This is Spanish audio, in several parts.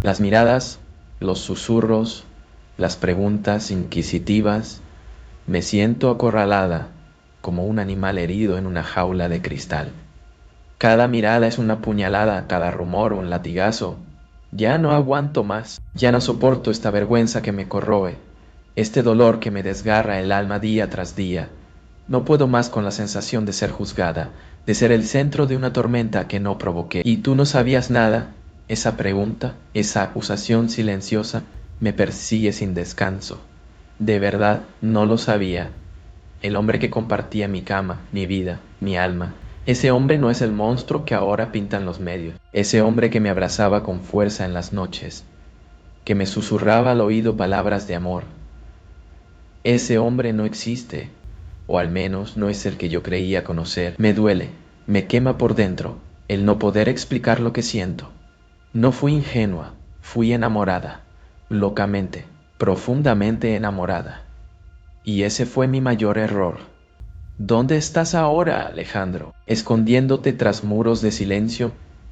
Las miradas, los susurros, las preguntas inquisitivas. Me siento acorralada como un animal herido en una jaula de cristal. Cada mirada es una puñalada, cada rumor un latigazo. Ya no aguanto más, ya no soporto esta vergüenza que me corroe, este dolor que me desgarra el alma día tras día. No puedo más con la sensación de ser juzgada, de ser el centro de una tormenta que no provoqué. ¿Y tú no sabías nada? Esa pregunta, esa acusación silenciosa, me persigue sin descanso. De verdad, no lo sabía. El hombre que compartía mi cama, mi vida, mi alma. Ese hombre no es el monstruo que ahora pintan los medios. Ese hombre que me abrazaba con fuerza en las noches, que me susurraba al oído palabras de amor. Ese hombre no existe, o al menos no es el que yo creía conocer. Me duele, me quema por dentro el no poder explicar lo que siento. No fui ingenua, fui enamorada, locamente, profundamente enamorada. Y ese fue mi mayor error. ¿Dónde estás ahora, Alejandro? ¿Escondiéndote tras muros de silencio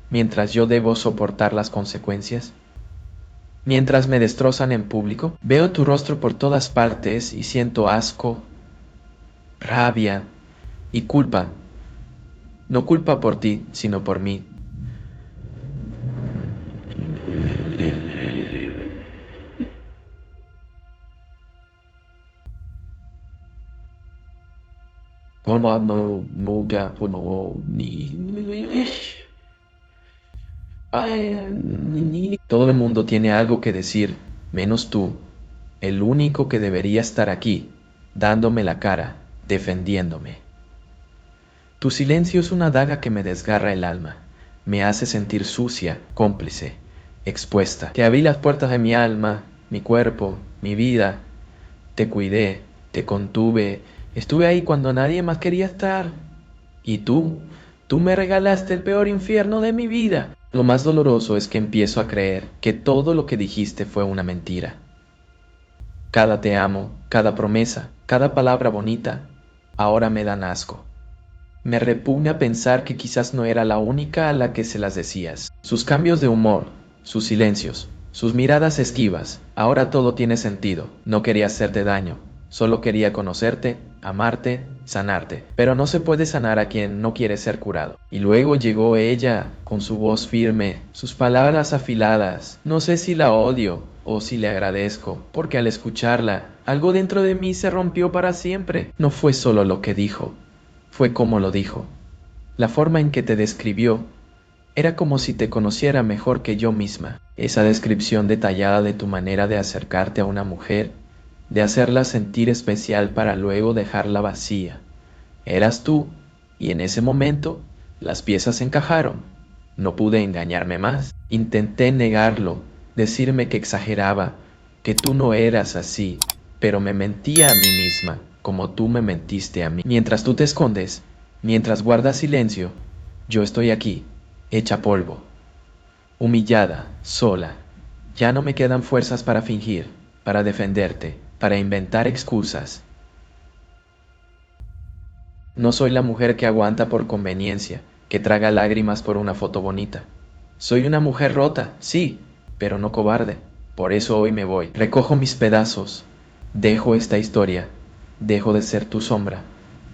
mientras yo debo soportar las consecuencias? Mientras me destrozan en público, veo tu rostro por todas partes y siento asco, rabia y culpa. No culpa por ti, sino por mí. Como no muga, como ni. Todo el mundo tiene algo que decir, menos tú, el único que debería estar aquí, dándome la cara, defendiéndome. Tu silencio es una daga que me desgarra el alma, me hace sentir sucia, cómplice, expuesta. Te abrí las puertas de mi alma, mi cuerpo, mi vida. Te cuidé, te contuve, estuve ahí cuando nadie más quería estar. Y tú me regalaste el peor infierno de mi vida. Lo más doloroso es que empiezo a creer que todo lo que dijiste fue una mentira. Cada te amo, cada promesa, cada palabra bonita, ahora me dan asco. Me repugna pensar que quizás no era la única a la que se las decías. Sus cambios de humor, sus silencios, sus miradas esquivas, ahora todo tiene sentido. No quería hacerte daño, solo quería conocerte, amarte, sanarte. Pero no se puede sanar a quien no quiere ser curado. Y luego llegó ella, con su voz firme, sus palabras afiladas. No sé si la odio o si le agradezco, porque al escucharla, algo dentro de mí se rompió para siempre. No fue solo lo que dijo, fue como lo dijo. La forma en que te describió era como si te conociera mejor que yo misma. Esa descripción detallada de tu manera de acercarte a una mujer, de hacerla sentir especial para luego dejarla vacía. Eras tú, y en ese momento las piezas encajaron. No pude engañarme más. Intenté negarlo, decirme que exageraba, que tú no eras así, pero me mentía a mí misma, como tú me mentiste a mí. Mientras tú te escondes, mientras guardas silencio, yo estoy aquí, hecha polvo, humillada, sola. Ya no me quedan fuerzas para fingir, para defenderte, para inventar excusas. No soy la mujer que aguanta por conveniencia, que traga lágrimas por una foto bonita. Soy una mujer rota, sí, pero no cobarde. Por eso hoy me voy. Recojo mis pedazos. Dejo esta historia. Dejo de ser tu sombra.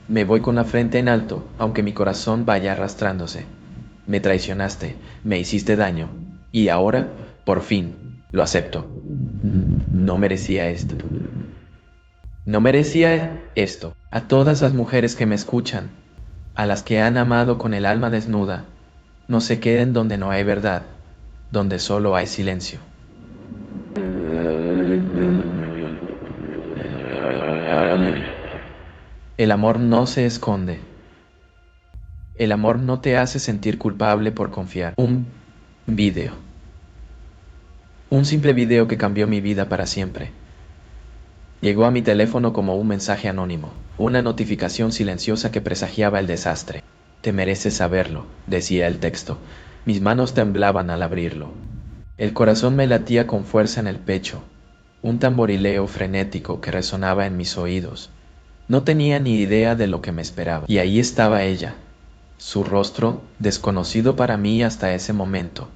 Me voy con la frente en alto, aunque mi corazón vaya arrastrándose. Me traicionaste, me hiciste daño. Y ahora, por fin, lo acepto. No merecía esto. No merecía esto. A todas las mujeres que me escuchan, a las que han amado con el alma desnuda, no se queden donde no hay verdad, donde solo hay silencio. El amor no se esconde. El amor no te hace sentir culpable por confiar. Un video. Un simple video que cambió mi vida para siempre. Llegó a mi teléfono como un mensaje anónimo, una notificación silenciosa que presagiaba el desastre. Te mereces saberlo, decía el texto. Mis manos temblaban al abrirlo. El corazón me latía con fuerza en el pecho, un tamborileo frenético que resonaba en mis oídos. No tenía ni idea de lo que me esperaba. Y ahí estaba ella, su rostro desconocido para mí hasta ese momento.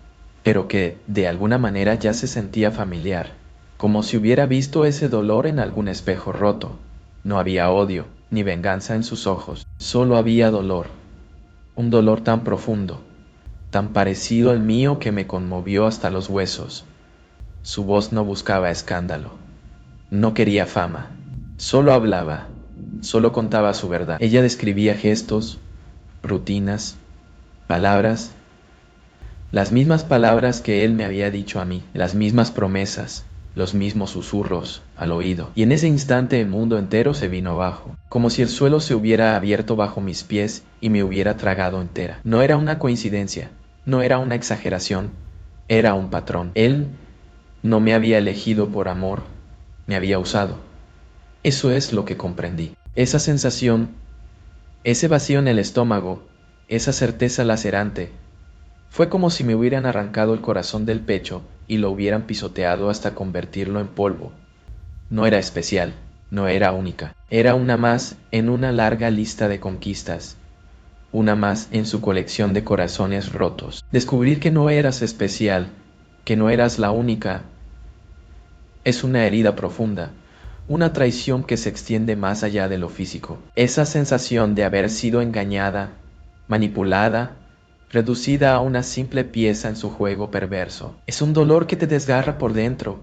pero que, de alguna manera, ya se sentía familiar, como si hubiera visto ese dolor en algún espejo roto. No había odio, ni venganza en sus ojos, solo había dolor, un dolor tan profundo, tan parecido al mío que me conmovió hasta los huesos. Su voz no buscaba escándalo, no quería fama, solo hablaba, solo contaba su verdad. Ella describía gestos, rutinas, palabras, las mismas palabras que él me había dicho a mí, las mismas promesas, los mismos susurros al oído. Y en ese instante el mundo entero se vino abajo, como si el suelo se hubiera abierto bajo mis pies y me hubiera tragado entera. No era una coincidencia, no era una exageración, era un patrón. Él no me había elegido por amor, me había usado. Eso es lo que comprendí. Esa sensación, ese vacío en el estómago, esa certeza lacerante, fue como si me hubieran arrancado el corazón del pecho y lo hubieran pisoteado hasta convertirlo en polvo. No era especial, no era única, era una más en una larga lista de conquistas, una más en su colección de corazones rotos. Descubrir que no eras especial, que no eras la única, es una herida profunda, una traición que se extiende más allá de lo físico. Esa sensación de haber sido engañada, manipulada, reducida a una simple pieza en su juego perverso. Es un dolor que te desgarra por dentro,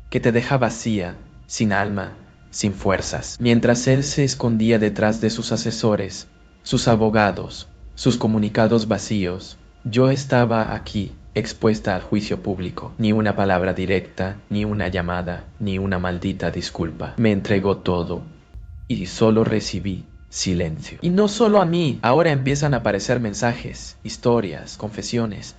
que te deja vacía, sin alma, sin fuerzas. Mientras él se escondía detrás de sus asesores, sus abogados, sus comunicados vacíos, yo estaba aquí, expuesta al juicio público. Ni una palabra directa, ni una llamada, ni una maldita disculpa. Me entregó todo y solo recibí silencio. Y no solo a mí, ahora empiezan a aparecer mensajes, historias, confesiones,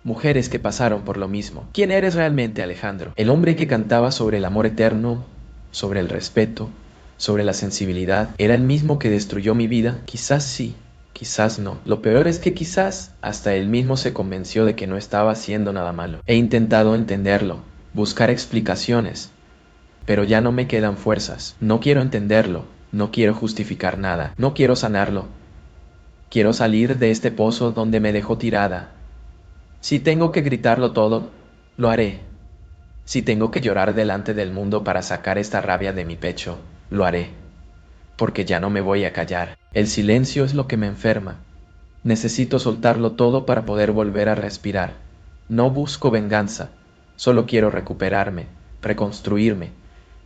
mujeres que pasaron por lo mismo. ¿Quién eres realmente, Alejandro? El hombre que cantaba sobre el amor eterno, sobre el respeto, sobre la sensibilidad, ¿era el mismo que destruyó mi vida? Quizás sí, quizás no. Lo peor es que quizás hasta él mismo se convenció de que no estaba haciendo nada malo. He intentado entenderlo, buscar explicaciones, pero ya no me quedan fuerzas. No quiero entenderlo, no quiero justificar nada, no quiero sanarlo. Quiero salir de este pozo donde me dejó tirada. Si tengo que gritarlo todo, lo haré. Si tengo que llorar delante del mundo para sacar esta rabia de mi pecho, lo haré. Porque ya no me voy a callar. El silencio es lo que me enferma. Necesito soltarlo todo para poder volver a respirar. No busco venganza, solo quiero recuperarme, reconstruirme.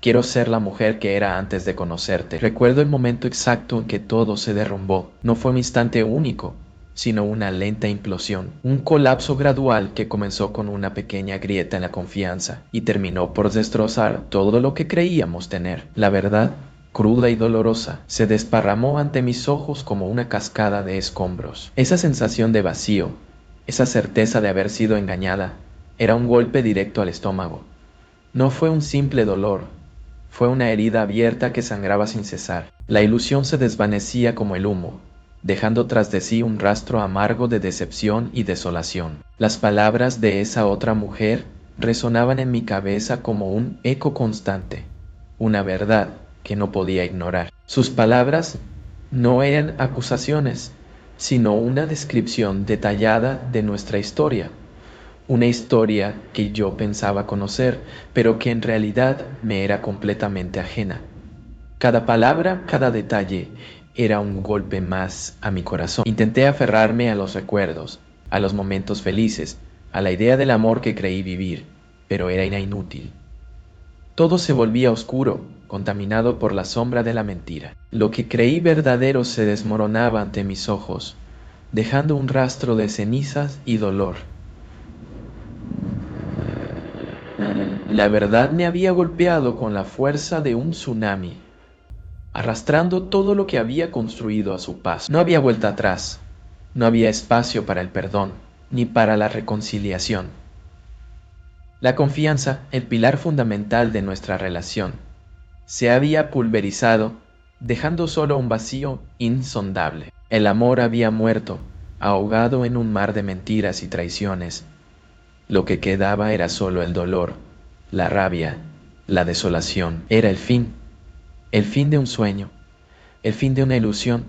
Quiero ser la mujer que era antes de conocerte. Recuerdo el momento exacto en que todo se derrumbó. No fue un instante único, sino una lenta implosión. Un colapso gradual que comenzó con una pequeña grieta en la confianza y terminó por destrozar todo lo que creíamos tener. La verdad, cruda y dolorosa, se desparramó ante mis ojos como una cascada de escombros. Esa sensación de vacío, esa certeza de haber sido engañada, era un golpe directo al estómago. No fue un simple dolor, fue una herida abierta que sangraba sin cesar. La ilusión se desvanecía como el humo, dejando tras de sí un rastro amargo de decepción y desolación. Las palabras de esa otra mujer resonaban en mi cabeza como un eco constante, una verdad que no podía ignorar. Sus palabras no eran acusaciones, sino una descripción detallada de nuestra historia. Una historia que yo pensaba conocer, pero que en realidad me era completamente ajena. Cada palabra, cada detalle, era un golpe más a mi corazón. Intenté aferrarme a los recuerdos, a los momentos felices, a la idea del amor que creí vivir, pero era inútil. Todo se volvía oscuro, contaminado por la sombra de la mentira. Lo que creí verdadero se desmoronaba ante mis ojos, dejando un rastro de cenizas y dolor. La verdad me había golpeado con la fuerza de un tsunami, arrastrando todo lo que había construido a su paso. No había vuelta atrás, no había espacio para el perdón, ni para la reconciliación. La confianza, el pilar fundamental de nuestra relación, se había pulverizado, dejando solo un vacío insondable. El amor había muerto, ahogado en un mar de mentiras y traiciones. Lo que quedaba era solo el dolor, la rabia, la desolación. Era el fin de un sueño, el fin de una ilusión,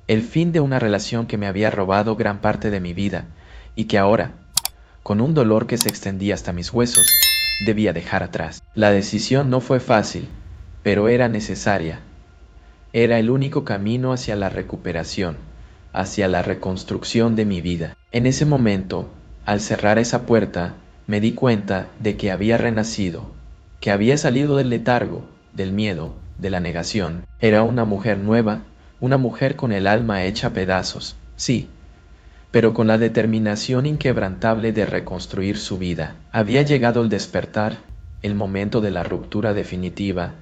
el fin de una relación que me había robado gran parte de mi vida y que ahora, con un dolor que se extendía hasta mis huesos, debía dejar atrás. La decisión no fue fácil, pero era necesaria. Era el único camino hacia la recuperación, hacia la reconstrucción de mi vida. En ese momento, al cerrar esa puerta, me di cuenta de que había renacido, que había salido del letargo, del miedo, de la negación. Era una mujer nueva, una mujer con el alma hecha a pedazos, sí, pero con la determinación inquebrantable de reconstruir su vida. Había llegado el despertar, el momento de la ruptura definitiva,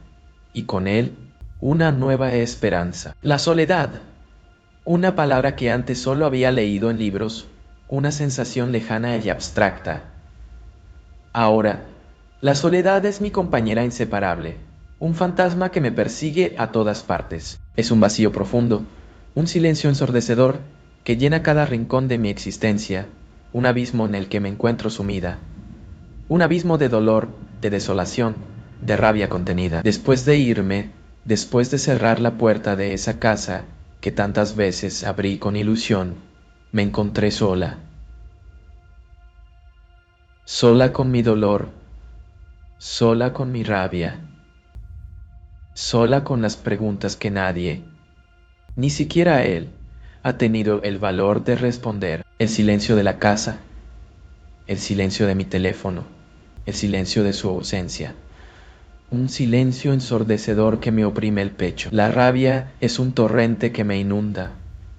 y con él, una nueva esperanza. La soledad, una palabra que antes solo había leído en libros, una sensación lejana y abstracta. Ahora, la soledad es mi compañera inseparable, un fantasma que me persigue a todas partes. Es un vacío profundo, un silencio ensordecedor que llena cada rincón de mi existencia, un abismo en el que me encuentro sumida, un abismo de dolor, de desolación, de rabia contenida. Después de irme, después de cerrar la puerta de esa casa que tantas veces abrí con ilusión, me encontré sola. Sola con mi dolor, sola con mi rabia, sola con las preguntas que nadie, ni siquiera él, ha tenido el valor de responder. El silencio de la casa, el silencio de mi teléfono, el silencio de su ausencia. Un silencio ensordecedor que me oprime el pecho. La rabia es un torrente que me inunda,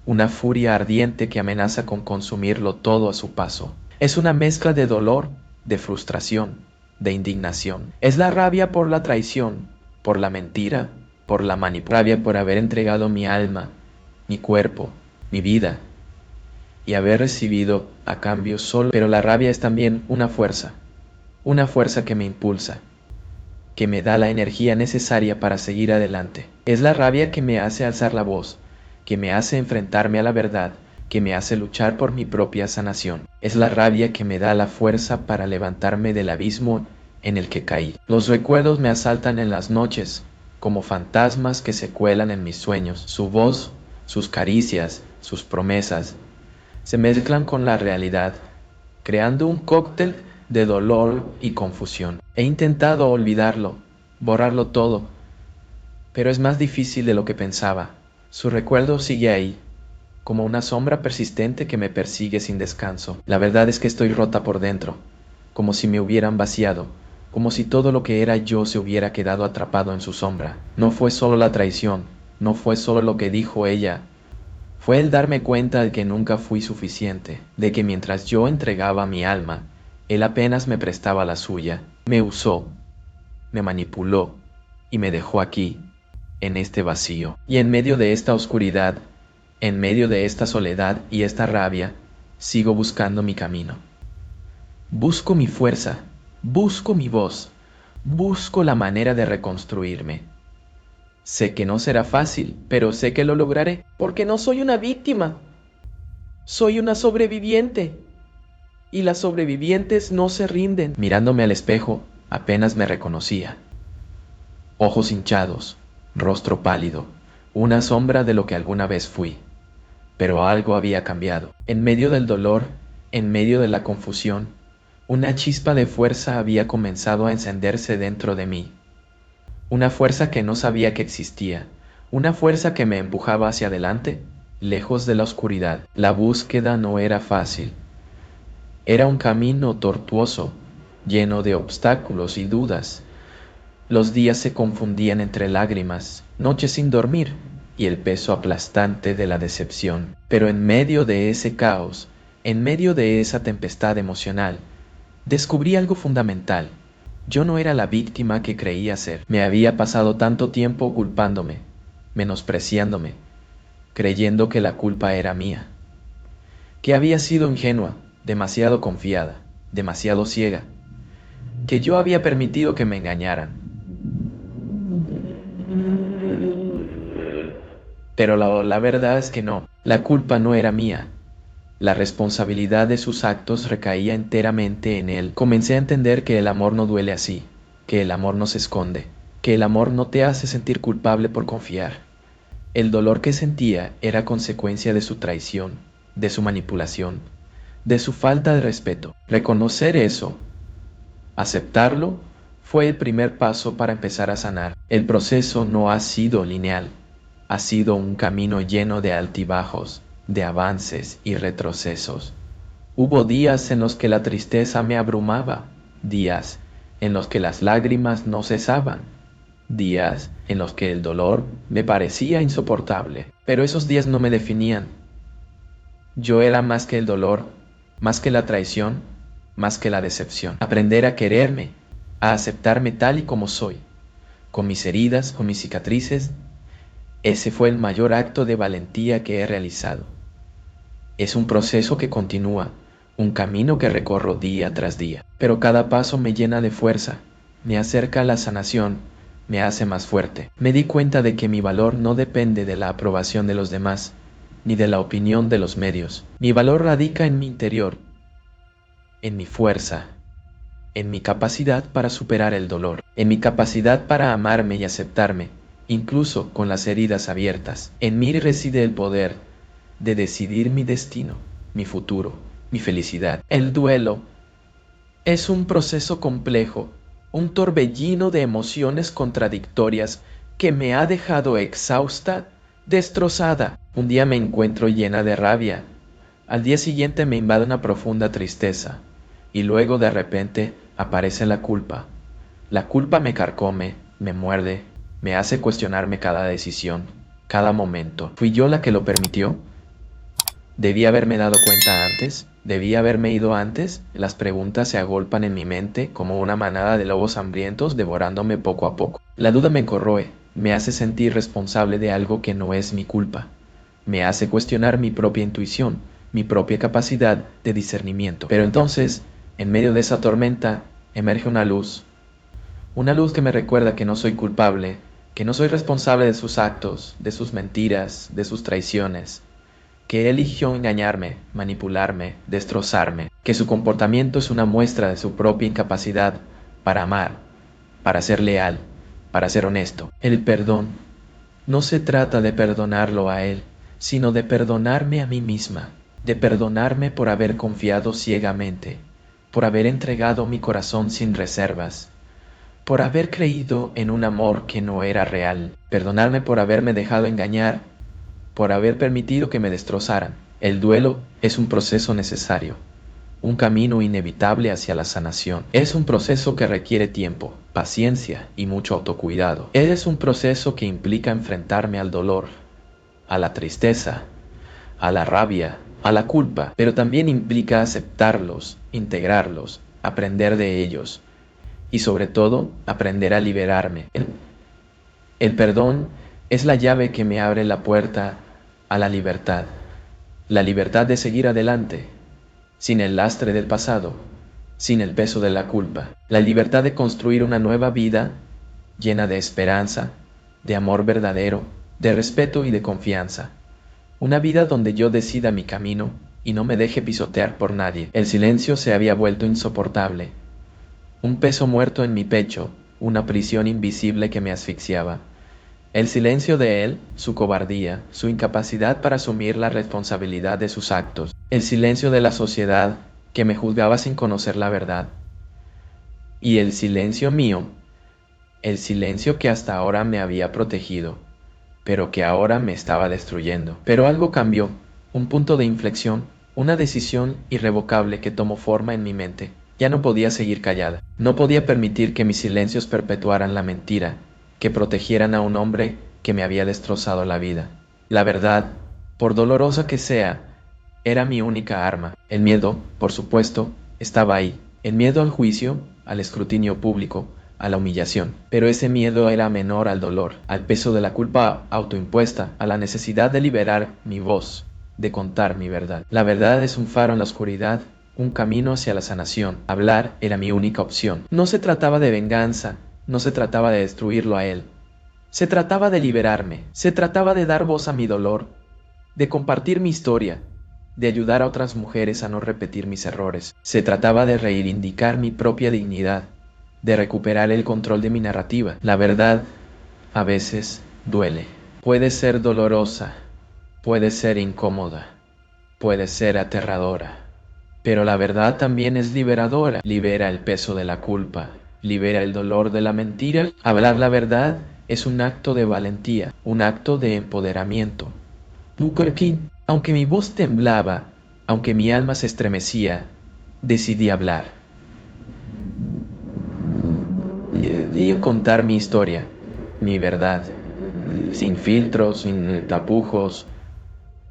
una furia ardiente que amenaza con consumirlo todo a su paso. Es una mezcla de dolor, de frustración, de indignación. Es la rabia por la traición, por la mentira, por la manipulación. Rabia por haber entregado mi alma, mi cuerpo, mi vida, y haber recibido a cambio solo. Pero la rabia es también una fuerza que me impulsa, que me da la energía necesaria para seguir adelante. Es la rabia que me hace alzar la voz, que me hace enfrentarme a la verdad, que me hace luchar por mi propia sanación. Es la rabia que me da la fuerza para levantarme del abismo en el que caí. Los recuerdos me asaltan en las noches, como fantasmas que se cuelan en mis sueños. Su voz, sus caricias, sus promesas, se mezclan con la realidad, creando un cóctel de dolor y confusión. He intentado olvidarlo, borrarlo todo, pero es más difícil de lo que pensaba. Su recuerdo sigue ahí, como una sombra persistente que me persigue sin descanso. La verdad es que estoy rota por dentro, como si me hubieran vaciado, como si todo lo que era yo se hubiera quedado atrapado en su sombra. No fue solo la traición, no fue solo lo que dijo ella. Fue el darme cuenta de que nunca fui suficiente, de que mientras yo entregaba mi alma, él apenas me prestaba la suya. Me usó, me manipuló y me dejó aquí, en este vacío. Y en medio de esta oscuridad, en medio de esta soledad y esta rabia, sigo buscando mi camino. Busco mi fuerza, busco mi voz, busco la manera de reconstruirme. Sé que no será fácil, pero sé que lo lograré, porque no soy una víctima. Soy una sobreviviente. Y las sobrevivientes no se rinden. Mirándome al espejo, apenas me reconocía. Ojos hinchados, rostro pálido, una sombra de lo que alguna vez fui. Pero algo había cambiado. En medio del dolor, en medio de la confusión, una chispa de fuerza había comenzado a encenderse dentro de mí. Una fuerza que no sabía que existía, una fuerza que me empujaba hacia adelante, lejos de la oscuridad. La búsqueda no era fácil. Era un camino tortuoso, lleno de obstáculos y dudas. Los días se confundían entre lágrimas, noches sin dormir y el peso aplastante de la decepción. Pero en medio de ese caos, en medio de esa tempestad emocional, descubrí algo fundamental. Yo no era la víctima que creía ser. Me había pasado tanto tiempo culpándome, menospreciándome, creyendo que la culpa era mía, que había sido ingenua, demasiado confiada, demasiado ciega, que yo había permitido que me engañaran. Pero la verdad es que no, la culpa no era mía. La responsabilidad de sus actos recaía enteramente en él. Comencé a entender que el amor no duele así, que el amor no se esconde, que el amor no te hace sentir culpable por confiar. El dolor que sentía era consecuencia de su traición, de su manipulación, de su falta de respeto. Reconocer eso, aceptarlo, fue el primer paso para empezar a sanar. El proceso no ha sido lineal, ha sido un camino lleno de altibajos, de avances y retrocesos. Hubo días en los que la tristeza me abrumaba, días en los que las lágrimas no cesaban, días en los que el dolor me parecía insoportable, pero esos días no me definían. Yo era más que el dolor, más que la traición, más que la decepción. Aprender a quererme, a aceptarme tal y como soy, con mis heridas, con mis cicatrices, ese fue el mayor acto de valentía que he realizado. Es un proceso que continúa, un camino que recorro día tras día, pero cada paso me llena de fuerza, me acerca a la sanación, me hace más fuerte. Me di cuenta de que mi valor no depende de la aprobación de los demás, ni de la opinión de los medios. Mi valor radica en mi interior, en mi fuerza, en mi capacidad para superar el dolor, en mi capacidad para amarme y aceptarme, incluso con las heridas abiertas. En mí reside el poder de decidir mi destino, mi futuro, mi felicidad. El duelo es un proceso complejo, un torbellino de emociones contradictorias que me ha dejado exhausta, destrozada. Un día me encuentro llena de rabia, al día siguiente me invade una profunda tristeza, y luego de repente aparece la culpa. La culpa me carcome, me muerde, me hace cuestionarme cada decisión, cada momento. ¿Fui yo la que lo permitió? ¿Debí haberme dado cuenta antes? ¿Debí haberme ido antes? Las preguntas se agolpan en mi mente como una manada de lobos hambrientos devorándome poco a poco. La duda me corroe, me hace sentir responsable de algo que no es mi culpa. Me hace cuestionar mi propia intuición, mi propia capacidad de discernimiento. Pero entonces, en medio de esa tormenta, emerge una luz que me recuerda que no soy culpable, que no soy responsable de sus actos, de sus mentiras, de sus traiciones, que él eligió engañarme, manipularme, destrozarme, que su comportamiento es una muestra de su propia incapacidad para amar, para ser leal, para ser honesto. El perdón no se trata de perdonarlo a él, sino de perdonarme a mí misma, de perdonarme por haber confiado ciegamente, por haber entregado mi corazón sin reservas, por haber creído en un amor que no era real, perdonarme por haberme dejado engañar, por haber permitido que me destrozaran. El duelo es un proceso necesario, un camino inevitable hacia la sanación. Es un proceso que requiere tiempo, paciencia y mucho autocuidado. Es un proceso que implica enfrentarme al dolor, a la tristeza, a la rabia, a la culpa, pero también implica aceptarlos, integrarlos, aprender de ellos y sobre todo aprender a liberarme. El perdón es la llave que me abre la puerta a la libertad de seguir adelante, sin el lastre del pasado, sin el peso de la culpa, la libertad de construir una nueva vida llena de esperanza, de amor verdadero, de respeto y de confianza. Una vida donde yo decida mi camino y no me deje pisotear por nadie. El silencio se había vuelto insoportable, un peso muerto en mi pecho, una prisión invisible que me asfixiaba. El silencio de él, su cobardía, su incapacidad para asumir la responsabilidad de sus actos. El silencio de la sociedad que me juzgaba sin conocer la verdad. Y el silencio mío, el silencio que hasta ahora me había protegido, pero que ahora me estaba destruyendo. Pero algo cambió, un punto de inflexión, una decisión irrevocable que tomó forma en mi mente. Ya no podía seguir callada. No podía permitir que mis silencios perpetuaran la mentira, que protegieran a un hombre que me había destrozado la vida. La verdad, por dolorosa que sea, era mi única arma. El miedo, por supuesto, estaba ahí. El miedo al juicio, al escrutinio público, a la humillación. Pero ese miedo era menor al dolor, al peso de la culpa autoimpuesta, a la necesidad de liberar mi voz, de contar mi verdad. La verdad es un faro en la oscuridad, un camino hacia la sanación. Hablar era mi única opción. No se trataba de venganza, no se trataba de destruirlo a él. Se trataba de liberarme, se trataba de dar voz a mi dolor, de compartir mi historia, de ayudar a otras mujeres a no repetir mis errores. Se trataba de reivindicar mi propia dignidad, de recuperar el control de mi narrativa. La verdad, a veces, duele. Puede ser dolorosa, puede ser incómoda, puede ser aterradora, Pero la verdad también es liberadora. Libera el peso de la culpa, libera el dolor de la mentira. Hablar la verdad es un acto de valentía, un acto de empoderamiento. Booker King, aunque mi voz temblaba, aunque mi alma se estremecía, decidí hablar. Y contar mi historia, mi verdad, sin filtros, sin tapujos.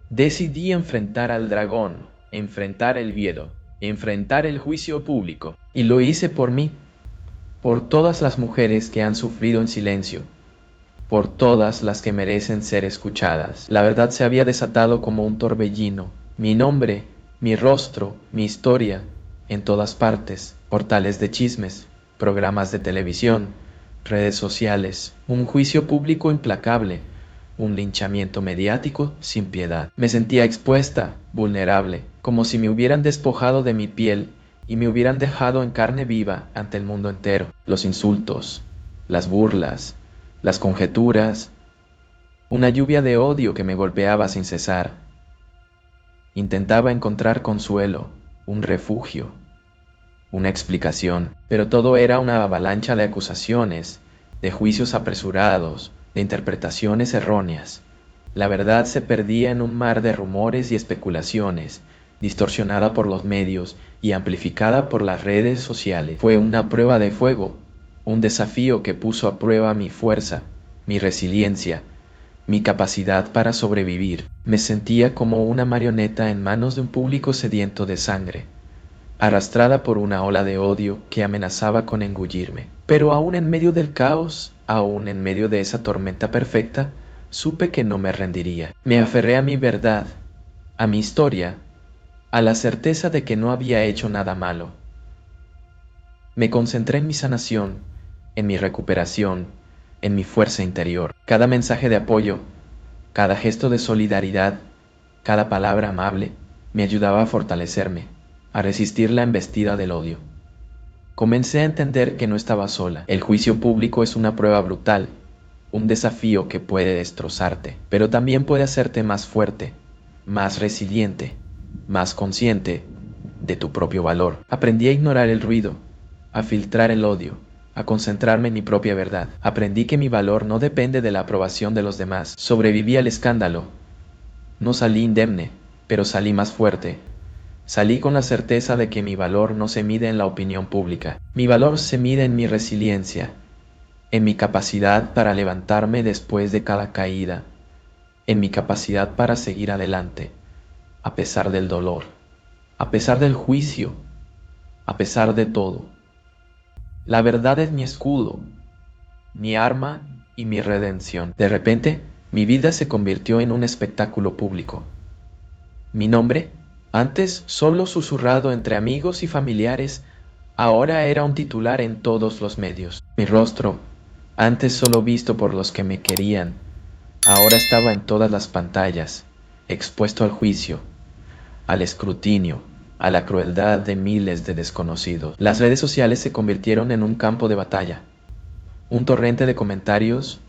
Decidí enfrentar al dragón, enfrentar el miedo, enfrentar el juicio público. Y lo hice por mí, por todas las mujeres que han sufrido en silencio, por todas las que merecen ser escuchadas. La verdad se había desatado como un torbellino. Mi nombre, mi rostro, mi historia, en todas partes, portales de chismes, programas de televisión, redes sociales, un juicio público implacable, un linchamiento mediático sin piedad. Me sentía expuesta, vulnerable, como si me hubieran despojado de mi piel y me hubieran dejado en carne viva ante el mundo entero. Los insultos, las burlas, las conjeturas, una lluvia de odio que me golpeaba sin cesar. Intentaba encontrar consuelo, un refugio, una explicación, pero todo era una avalancha de acusaciones, de juicios apresurados, de interpretaciones erróneas. La verdad se perdía en un mar de rumores y especulaciones, distorsionada por los medios y amplificada por las redes sociales. Fue una prueba de fuego, un desafío que puso a prueba mi fuerza, mi resiliencia, mi capacidad para sobrevivir. Me sentía como una marioneta en manos de un público sediento de sangre, arrastrada por una ola de odio que amenazaba con engullirme. Pero aún en medio del caos, aún en medio de esa tormenta perfecta, supe que no me rendiría. Me aferré a mi verdad, a mi historia, a la certeza de que no había hecho nada malo. Me concentré en mi sanación, en mi recuperación, en mi fuerza interior. Cada mensaje de apoyo, cada gesto de solidaridad, cada palabra amable, me ayudaba a fortalecerme, a resistir la embestida del odio. Comencé a entender que no estaba sola. El juicio público es una prueba brutal, un desafío que puede destrozarte, pero también puede hacerte más fuerte, más resiliente, más consciente de tu propio valor. Aprendí a ignorar el ruido, a filtrar el odio, a concentrarme en mi propia verdad. Aprendí que mi valor no depende de la aprobación de los demás. Sobreviví al escándalo. No salí indemne, pero salí más fuerte. Salí con la certeza de que mi valor no se mide en la opinión pública. Mi valor se mide en mi resiliencia, en mi capacidad para levantarme después de cada caída, en mi capacidad para seguir adelante, a pesar del dolor, a pesar del juicio, a pesar de todo. La verdad es mi escudo, mi arma y mi redención. De repente, mi vida se convirtió en un espectáculo público. Mi nombre, antes solo susurrado entre amigos y familiares, ahora era un titular en todos los medios. Mi rostro, antes solo visto por los que me querían, ahora estaba en todas las pantallas, expuesto al juicio, al escrutinio, a la crueldad de miles de desconocidos. Las redes sociales se convirtieron en un campo de batalla, un torrente de comentarios,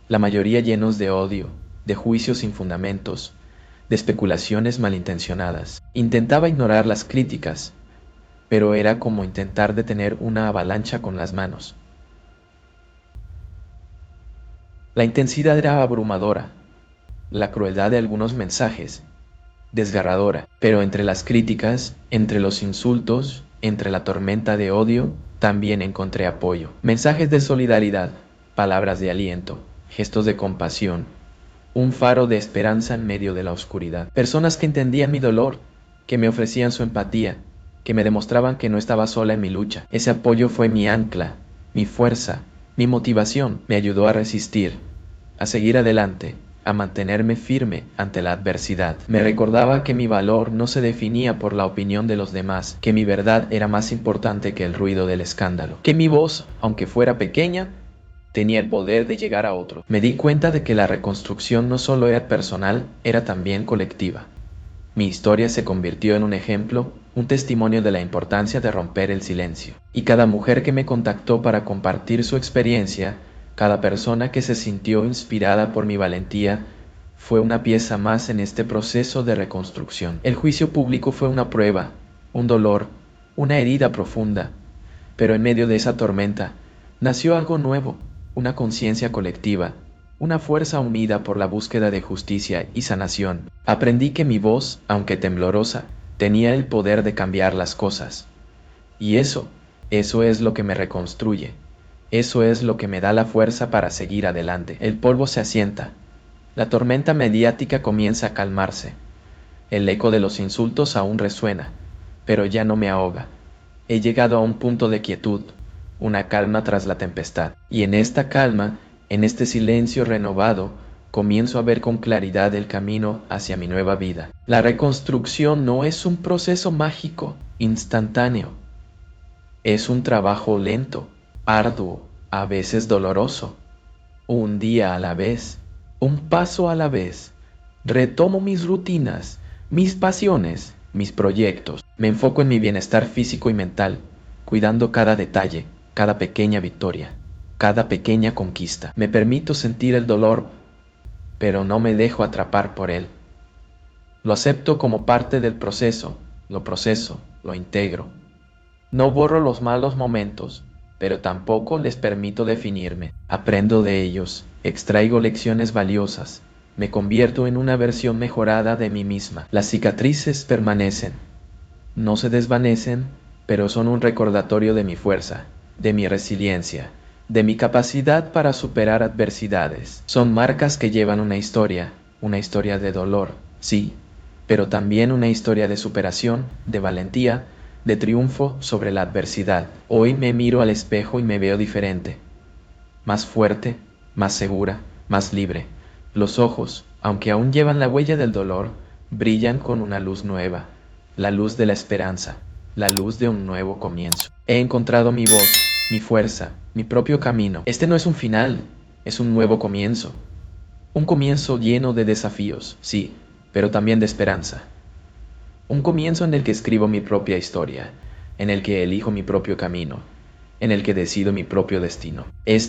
la mayoría llenos de odio, de juicios sin fundamentos, de especulaciones malintencionadas. Intentaba ignorar las críticas, pero era como intentar detener una avalancha con las manos. La intensidad era abrumadora, la crueldad de algunos mensajes, desgarradora, pero entre las críticas, entre los insultos, entre la tormenta de odio, también encontré apoyo. Mensajes de solidaridad, palabras de aliento, gestos de compasión, un faro de esperanza en medio de la oscuridad. Personas que entendían mi dolor, que me ofrecían su empatía, que me demostraban que no estaba sola en mi lucha. Ese apoyo fue mi ancla, mi fuerza, mi motivación. Me ayudó a resistir, a seguir adelante, a mantenerme firme ante la adversidad. Me recordaba que mi valor no se definía por la opinión de los demás, que mi verdad era más importante que el ruido del escándalo, que mi voz, aunque fuera pequeña, tenía el poder de llegar a otros. Me di cuenta de que la reconstrucción no solo era personal, era también colectiva. Mi historia se convirtió en un ejemplo, un testimonio de la importancia de romper el silencio. Y cada mujer que me contactó para compartir su experiencia, cada persona que se sintió inspirada por mi valentía, fue una pieza más en este proceso de reconstrucción. El juicio público fue una prueba, un dolor, una herida profunda. Pero en medio de esa tormenta nació algo nuevo, una conciencia colectiva, una fuerza unida por la búsqueda de justicia y sanación. Aprendí que mi voz, aunque temblorosa, tenía el poder de cambiar las cosas. Y eso es lo que me reconstruye. Eso es lo que me da la fuerza para seguir adelante. El polvo se asienta. La tormenta mediática comienza a calmarse. El eco de los insultos aún resuena, pero ya no me ahoga. He llegado a un punto de quietud, una calma tras la tempestad. Y en esta calma, en este silencio renovado, comienzo a ver con claridad el camino hacia mi nueva vida. La reconstrucción no es un proceso mágico, instantáneo. Es un trabajo lento, arduo, a veces doloroso. Un día a la vez, un paso a la vez. Retomo mis rutinas, mis pasiones, mis proyectos. Me enfoco en mi bienestar físico y mental, cuidando cada detalle, cada pequeña victoria, cada pequeña conquista. Me permito sentir el dolor, pero no me dejo atrapar por él. Lo acepto como parte del proceso, lo integro. No borro los malos momentos, pero tampoco les permito definirme. Aprendo de ellos, extraigo lecciones valiosas, me convierto en una versión mejorada de mí misma. Las cicatrices permanecen, no se desvanecen, pero son un recordatorio de mi fuerza, de mi resiliencia, de mi capacidad para superar adversidades. Son marcas que llevan una historia de dolor, sí, pero también una historia de superación, de valentía, de triunfo sobre la adversidad. Hoy me miro al espejo y me veo diferente, más fuerte, más segura, más libre. Los ojos, aunque aún llevan la huella del dolor, brillan con una luz nueva, la luz de la esperanza, la luz de un nuevo comienzo. He encontrado mi voz, mi fuerza, mi propio camino. Este no es un final, es un nuevo comienzo. Un comienzo lleno de desafíos, sí, pero también de esperanza. Un comienzo en el que escribo mi propia historia, en el que elijo mi propio camino, en el que decido mi propio destino. Este